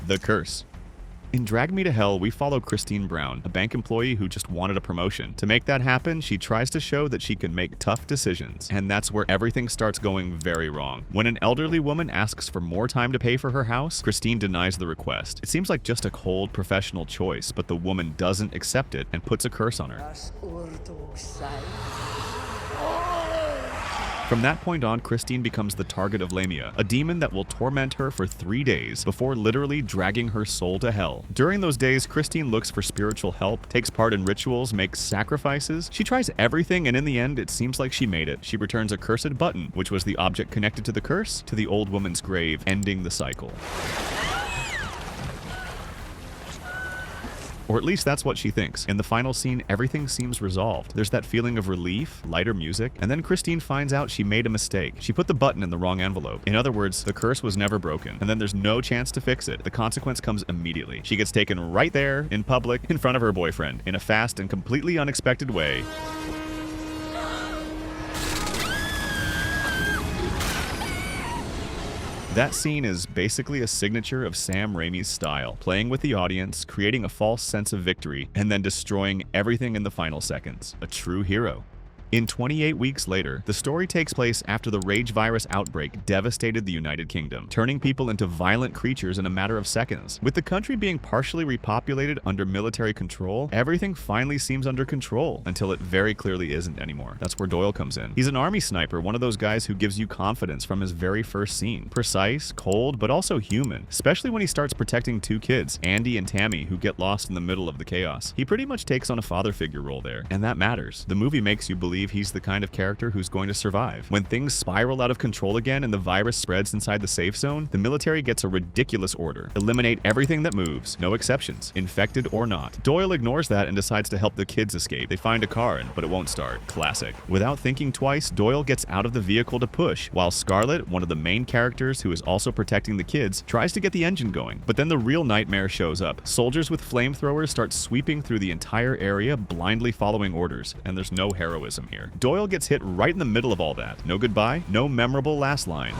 The Curse. In Drag Me to Hell, we follow Christine Brown, a bank employee who just wanted a promotion. To make that happen, she tries to show that she can make tough decisions, and that's where everything starts going very wrong. When an elderly woman asks for more time to pay for her house, Christine denies the request. It seems like just a cold, professional choice, but the woman doesn't accept it and puts a curse on her. From that point on, Christine becomes the target of Lamia, a demon that will torment her for 3 days before literally dragging her soul to hell. During those days, Christine looks for spiritual help, takes part in rituals, makes sacrifices. She tries everything, and in the end, it seems like she made it. She returns a cursed button, which was the object connected to the curse, to the old woman's grave, ending the cycle. Or at least that's what she thinks. In the final scene, everything seems resolved. There's that feeling of relief, lighter music, and then Christine finds out she made a mistake. She put the button in the wrong envelope. In other words, the curse was never broken, and then there's no chance to fix it. The consequence comes immediately. She gets taken right there, in public, in front of her boyfriend, in a fast and completely unexpected way. That scene is basically a signature of Sam Raimi's style, playing with the audience, creating a false sense of victory, and then destroying everything in the final seconds. A true hero. In 28 weeks later, the story takes place after the rage virus outbreak devastated the United Kingdom, turning people into violent creatures in a matter of seconds. With the country being partially repopulated under military control, everything finally seems under control, until it very clearly isn't anymore. That's where Doyle comes in. He's an army sniper, one of those guys who gives you confidence from his very first scene. Precise, cold, but also human, especially when he starts protecting two kids, Andy and Tammy, who get lost in the middle of the chaos. He pretty much takes on a father figure role there, and that matters. The movie makes you believe he's the kind of character who's going to survive. When things spiral out of control again and the virus spreads inside the safe zone, the military gets a ridiculous order. Eliminate everything that moves, no exceptions, infected or not. Doyle ignores that and decides to help the kids escape. They find a car, but it won't start. Classic. Without thinking twice, Doyle gets out of the vehicle to push, while Scarlett, one of the main characters who is also protecting the kids, tries to get the engine going. But then the real nightmare shows up. Soldiers with flamethrowers start sweeping through the entire area, blindly following orders, and there's no heroism here. Doyle gets hit right in the middle of all that. No goodbye, no memorable last line.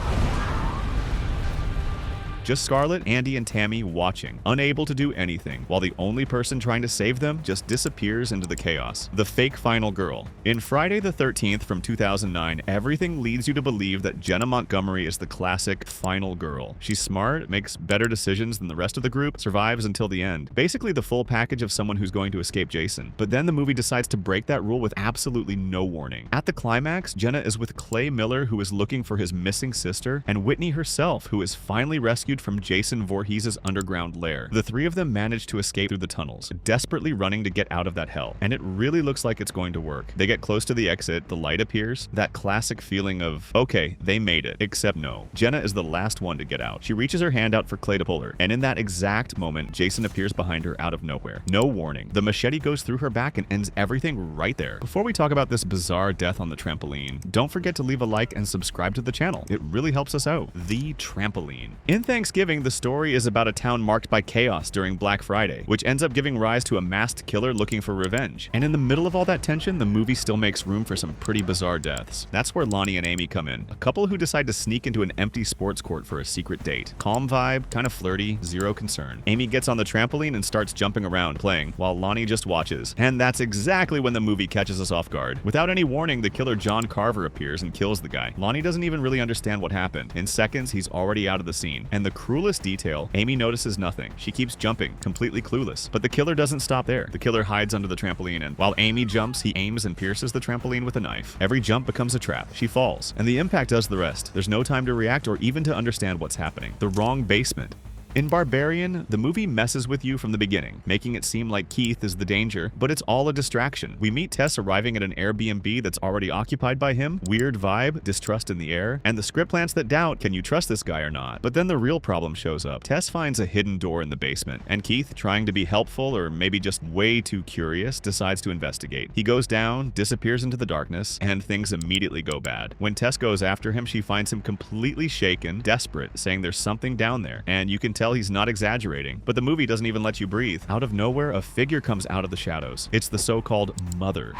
Just Scarlett, Andy, and Tammy watching, unable to do anything, while the only person trying to save them just disappears into the chaos. The fake final girl. In Friday the 13th from 2009, everything leads you to believe that Jenna Montgomery is the classic final girl. She's smart, makes better decisions than the rest of the group, survives until the end. Basically the full package of someone who's going to escape Jason. But then the movie decides to break that rule with absolutely no warning. At the climax, Jenna is with Clay Miller, who is looking for his missing sister, and Whitney herself, who is finally rescued from Jason Voorhees' underground lair. The three of them manage to escape through the tunnels, desperately running to get out of that hell, and it really looks like it's going to work. They get close to the exit, the light appears, that classic feeling of, okay, they made it, except no. Jenna is the last one to get out. She reaches her hand out for Clay to pull her, and in that exact moment, Jason appears behind her out of nowhere. No warning. The machete goes through her back and ends everything right there. Before we talk about this bizarre death on the trampoline, don't forget to leave a like and subscribe to the channel. It really helps us out. The Trampoline. In Thanksgiving, the story is about a town marked by chaos during Black Friday, which ends up giving rise to a masked killer looking for revenge. And in the middle of all that tension, the movie still makes room for some pretty bizarre deaths. That's where Lonnie and Amy come in, a couple who decide to sneak into an empty sports court for a secret date. Calm vibe, kind of flirty, zero concern. Amy gets on the trampoline and starts jumping around, playing, while Lonnie just watches. And that's exactly when the movie catches us off guard. Without any warning, the killer John Carver appears and kills the guy. Lonnie doesn't even really understand what happened. In seconds, he's already out of the scene. And the cruelest detail, Amy notices nothing. She keeps jumping, completely clueless. But the killer doesn't stop there. The killer hides under the trampoline, and while Amy jumps, he aims and pierces the trampoline with a knife. Every jump becomes a trap. She falls, and the impact does the rest. There's no time to react or even to understand what's happening. The wrong basement. In Barbarian, the movie messes with you from the beginning, making it seem like Keith is the danger, but it's all a distraction. We meet Tess arriving at an Airbnb that's already occupied by him, weird vibe, distrust in the air, and the script plants that doubt, can you trust this guy or not? But then the real problem shows up. Tess finds a hidden door in the basement, and Keith, trying to be helpful or maybe just way too curious, decides to investigate. He goes down, disappears into the darkness, and things immediately go bad. When Tess goes after him, she finds him completely shaken, desperate, saying there's something down there, and you can tell he's not exaggerating. But the movie doesn't even let you breathe. Out of nowhere, a figure comes out of the shadows. It's the so-called Mother.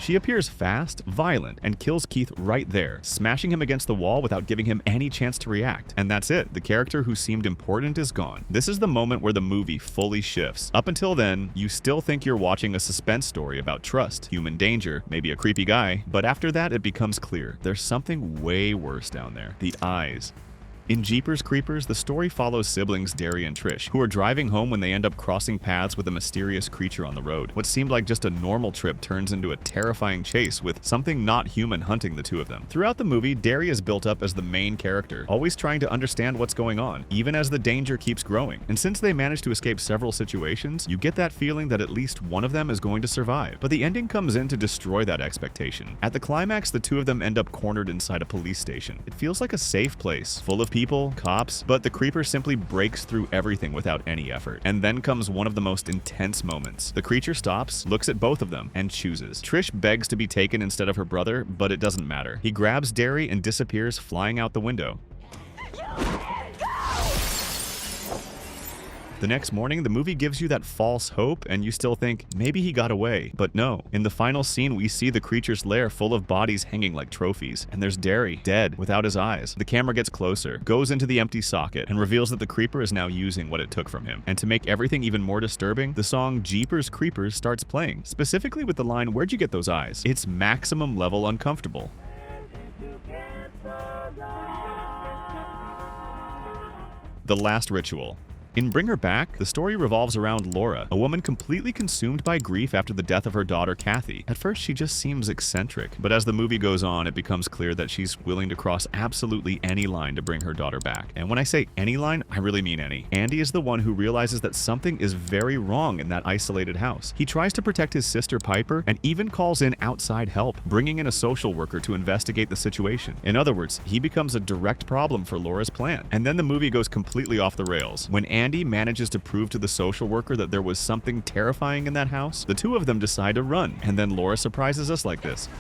She appears fast, violent, and kills Keith right there, smashing him against the wall without giving him any chance to react. And that's it. The character who seemed important is gone. This is the moment where the movie fully shifts. Up until then, you still think you're watching a suspense story about trust, human danger, maybe a creepy guy, but after that it becomes clear there's something way worse down there. The eyes. In Jeepers Creepers, the story follows siblings Derry and Trish, who are driving home when they end up crossing paths with a mysterious creature on the road. What seemed like just a normal trip turns into a terrifying chase with something not human hunting the two of them. Throughout the movie, Derry is built up as the main character, always trying to understand what's going on, even as the danger keeps growing. And since they manage to escape several situations, you get that feeling that at least one of them is going to survive. But the ending comes in to destroy that expectation. At the climax, the two of them end up cornered inside a police station. It feels like a safe place, full of people, cops, but the creeper simply breaks through everything without any effort. And then comes one of the most intense moments. The creature stops, looks at both of them, and chooses. Trish begs to be taken instead of her brother, but it doesn't matter. He grabs Derry and disappears, flying out the window. The next morning, the movie gives you that false hope, and you still think, maybe he got away. But no. In the final scene, we see the creature's lair full of bodies hanging like trophies, and there's Derry, dead, without his eyes. The camera gets closer, goes into the empty socket, and reveals that the creeper is now using what it took from him. And to make everything even more disturbing, the song Jeepers Creepers starts playing, specifically with the line, "Where'd you get those eyes?" It's maximum level uncomfortable. The Last Ritual. In Bring Her Back, the story revolves around Laura, a woman completely consumed by grief after the death of her daughter Kathy. At first, she just seems eccentric, but as the movie goes on, it becomes clear that she's willing to cross absolutely any line to bring her daughter back. And when I say any line, I really mean any. Andy is the one who realizes that something is very wrong in that isolated house. He tries to protect his sister Piper and even calls in outside help, bringing in a social worker to investigate the situation. In other words, he becomes a direct problem for Laura's plan. And then the movie goes completely off the rails. When Andy manages to prove to the social worker that there was something terrifying in that house, the two of them decide to run, and then Laura surprises us like this.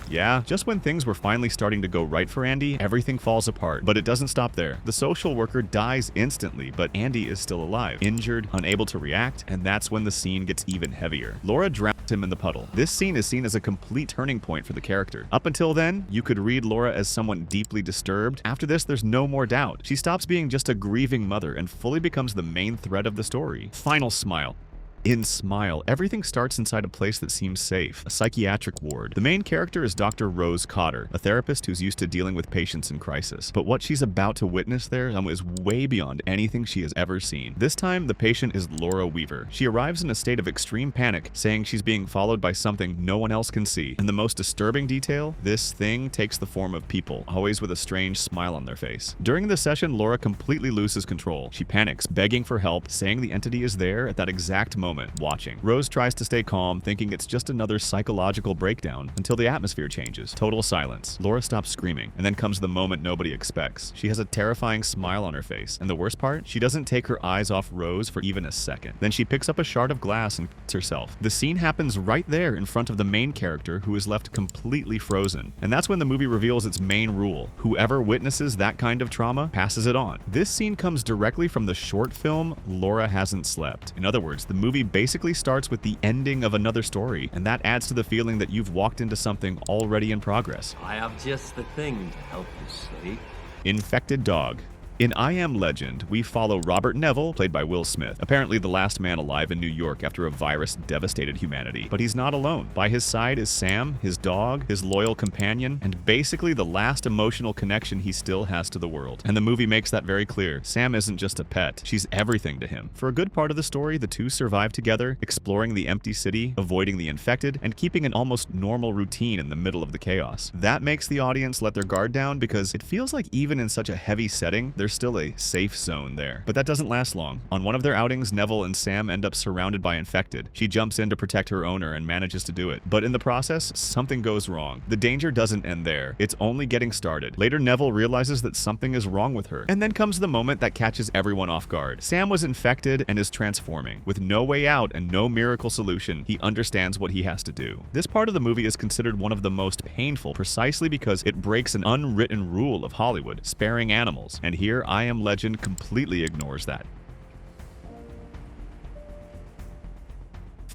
Yeah, just when things were finally starting to go right for Andy, everything falls apart. But it doesn't stop there. The social worker dies instantly, but Andy is still alive, injured, unable to react, and that's when the scene gets even heavier. Laura drowns him in the puddle. This scene is seen as a complete turning point for the character. Up until then, you could read Laura as someone deeply disturbed. After this, there's no more doubt. She stops being just a grieving mother and fully becomes the main thread of the story. Final Smile. In Smile, everything starts inside a place that seems safe, a psychiatric ward. The main character is Dr. Rose Cotter, a therapist who's used to dealing with patients in crisis. But what she's about to witness there is way beyond anything she has ever seen. This time, the patient is Laura Weaver. She arrives in a state of extreme panic, saying she's being followed by something no one else can see. And the most disturbing detail, this thing takes the form of people, always with a strange smile on their face. During the session, Laura completely loses control. She panics, begging for help, saying the entity is there at that exact moment, watching. Rose tries to stay calm, thinking it's just another psychological breakdown, until the atmosphere changes. Total silence. Laura stops screaming, and then comes the moment nobody expects. She has a terrifying smile on her face, and the worst part, she doesn't take her eyes off Rose for even a second. Then she picks up a shard of glass and cuts herself. The scene happens right there in front of the main character, who is left completely frozen. And that's when the movie reveals its main rule. Whoever witnesses that kind of trauma passes it on. This scene comes directly from the short film Laura Hasn't Slept. In other words, the movie basically starts with the ending of another story, and that adds to the feeling that you've walked into something already in progress. I have just the thing to help you sleep. Infected Dog. In I Am Legend, we follow Robert Neville, played by Will Smith, apparently the last man alive in New York after a virus devastated humanity. But he's not alone. By his side is Sam, his dog, his loyal companion, and basically the last emotional connection he still has to the world. And the movie makes that very clear. Sam isn't just a pet, she's everything to him. For a good part of the story, the two survive together, exploring the empty city, avoiding the infected, and keeping an almost normal routine in the middle of the chaos. That makes the audience let their guard down because it feels like even in such a heavy setting, there's still a safe zone there. But that doesn't last long. On one of their outings, Neville and Sam end up surrounded by infected. She jumps in to protect her owner and manages to do it. But in the process, something goes wrong. The danger doesn't end there. It's only getting started. Later, Neville realizes that something is wrong with her. And then comes the moment that catches everyone off guard. Sam was infected and is transforming. With no way out and no miracle solution, he understands what he has to do. This part of the movie is considered one of the most painful precisely because it breaks an unwritten rule of Hollywood, sparing animals. And here, I Am Legend completely ignores that.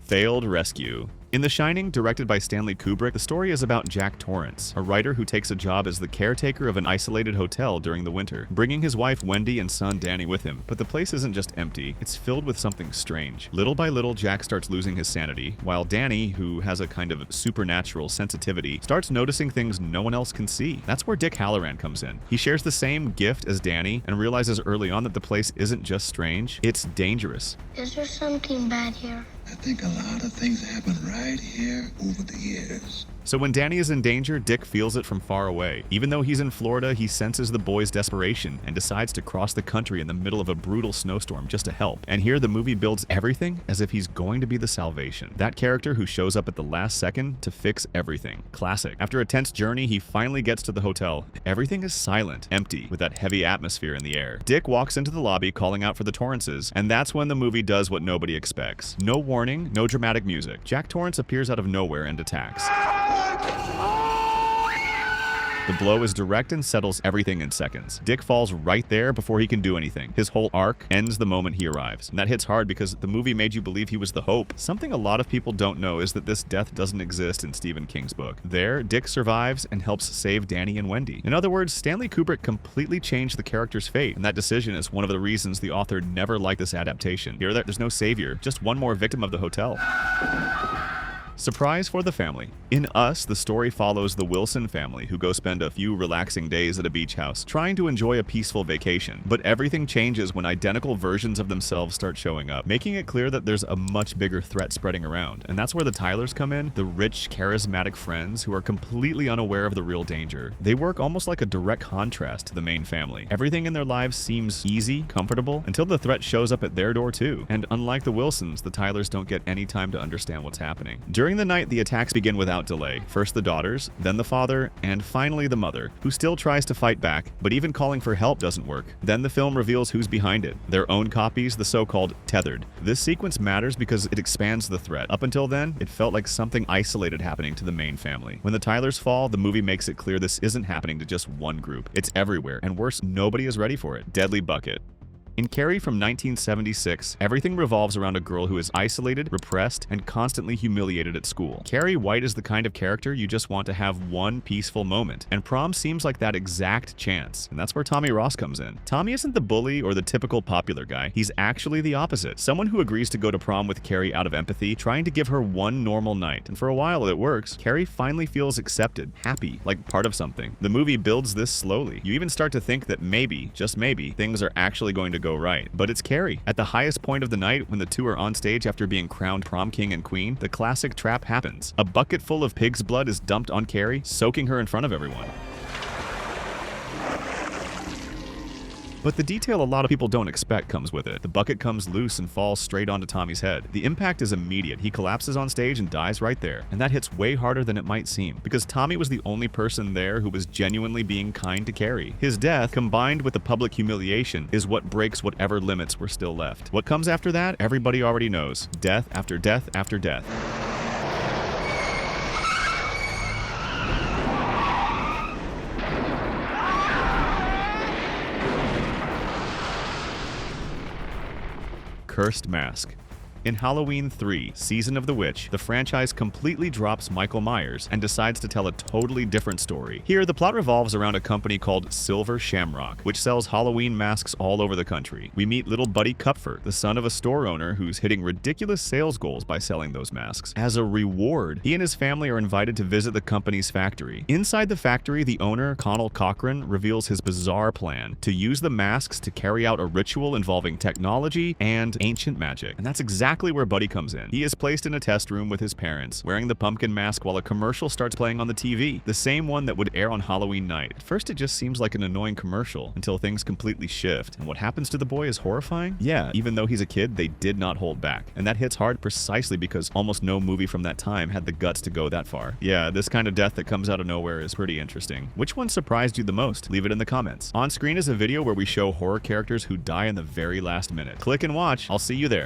Failed rescue. In The Shining, directed by Stanley Kubrick, the story is about Jack Torrance, a writer who takes a job as the caretaker of an isolated hotel during the winter, bringing his wife Wendy and son Danny with him. But the place isn't just empty, it's filled with something strange. Little by little, Jack starts losing his sanity, while Danny, who has a kind of supernatural sensitivity, starts noticing things no one else can see. That's where Dick Halloran comes in. He shares the same gift as Danny and realizes early on that the place isn't just strange, it's dangerous. Is there something bad here? I think a lot of things happen right here over the years. So when Danny is in danger, Dick feels it from far away. Even though he's in Florida, he senses the boy's desperation and decides to cross the country in the middle of a brutal snowstorm just to help. And here the movie builds everything as if he's going to be the salvation. That character who shows up at the last second to fix everything. Classic. After a tense journey, he finally gets to the hotel. Everything is silent, empty, with that heavy atmosphere in the air. Dick walks into the lobby calling out for the Torrances, and that's when the movie does what nobody expects. No warning, no dramatic music. Jack Torrance appears out of nowhere and attacks. The blow is direct and settles everything in seconds. Dick falls right there before he can do anything. His whole arc ends the moment he arrives. And that hits hard because the movie made you believe he was the hope. Something a lot of people don't know is that this death doesn't exist in Stephen King's book. There, Dick survives and helps save Danny and Wendy. In other words, Stanley Kubrick completely changed the character's fate, and that decision is one of the reasons the author never liked this adaptation. Here, there's no savior, just one more victim of the hotel. Surprise for the family. In Us, the story follows the Wilson family who go spend a few relaxing days at a beach house, trying to enjoy a peaceful vacation. But everything changes when identical versions of themselves start showing up, making it clear that there's a much bigger threat spreading around. And that's where the Tylers come in, the rich, charismatic friends who are completely unaware of the real danger. They work almost like a direct contrast to the main family. Everything in their lives seems easy, comfortable, until the threat shows up at their door too. And unlike the Wilsons, the Tylers don't get any time to understand what's happening. During the night, the attacks begin without delay. First the daughters, then the father, and finally the mother, who still tries to fight back, but even calling for help doesn't work. Then the film reveals who's behind it, their own copies, the so-called tethered. This sequence matters because it expands the threat. Up until then, it felt like something isolated happening to the main family. When the Tylers fall, the movie makes it clear this isn't happening to just one group. It's everywhere, and worse, nobody is ready for it. Deadly Bucket. In Carrie from 1976, everything revolves around a girl who is isolated, repressed, and constantly humiliated at school. Carrie White is the kind of character you just want to have one peaceful moment, and Prom seems like that exact chance, and that's where Tommy Ross comes in. Tommy isn't the bully or the typical popular guy, he's actually the opposite. Someone who agrees to go to prom with Carrie out of empathy, trying to give her one normal night, and for a while it works. Carrie finally feels accepted, happy, like part of something. The movie builds this slowly. You even start to think that maybe, just maybe, things are actually going to go right. But it's Carrie. At the highest point of the night, when the two are on stage after being crowned prom king and queen, the classic trap happens. A bucket full of pig's blood is dumped on Carrie, soaking her in front of everyone. But the detail a lot of people don't expect comes with it. The bucket comes loose and falls straight onto Tommy's head. The impact is immediate. He collapses on stage and dies right there. And that hits way harder than it might seem, because Tommy was the only person there who was genuinely being kind to Carrie. His death, combined with the public humiliation, is what breaks whatever limits were still left. What comes after that, everybody already knows. Death after death after death. Cursed Mask. In Halloween 3, Season of the Witch, the franchise completely drops Michael Myers and decides to tell a totally different story. Here, the plot revolves around a company called Silver Shamrock, which sells Halloween masks all over the country. We meet little Buddy Kupfer, the son of a store owner who's hitting ridiculous sales goals by selling those masks. As a reward, he and his family are invited to visit the company's factory. Inside the factory, the owner, Connell Cochran, reveals his bizarre plan to use the masks to carry out a ritual involving technology and ancient magic. And that's exactly where Buddy comes in. He is placed in a test room with his parents, wearing the pumpkin mask while a commercial starts playing on the TV, the same one that would air on Halloween night. At first, it just seems like an annoying commercial until things completely shift. And what happens to the boy is horrifying. Yeah, even though he's a kid, they did not hold back. And that hits hard precisely because almost no movie from that time had the guts to go that far. Yeah, this kind of death that comes out of nowhere is pretty interesting. Which one surprised you the most? Leave it in the comments. On screen is a video where we show horror characters who die in the very last minute. Click and watch. I'll see you there.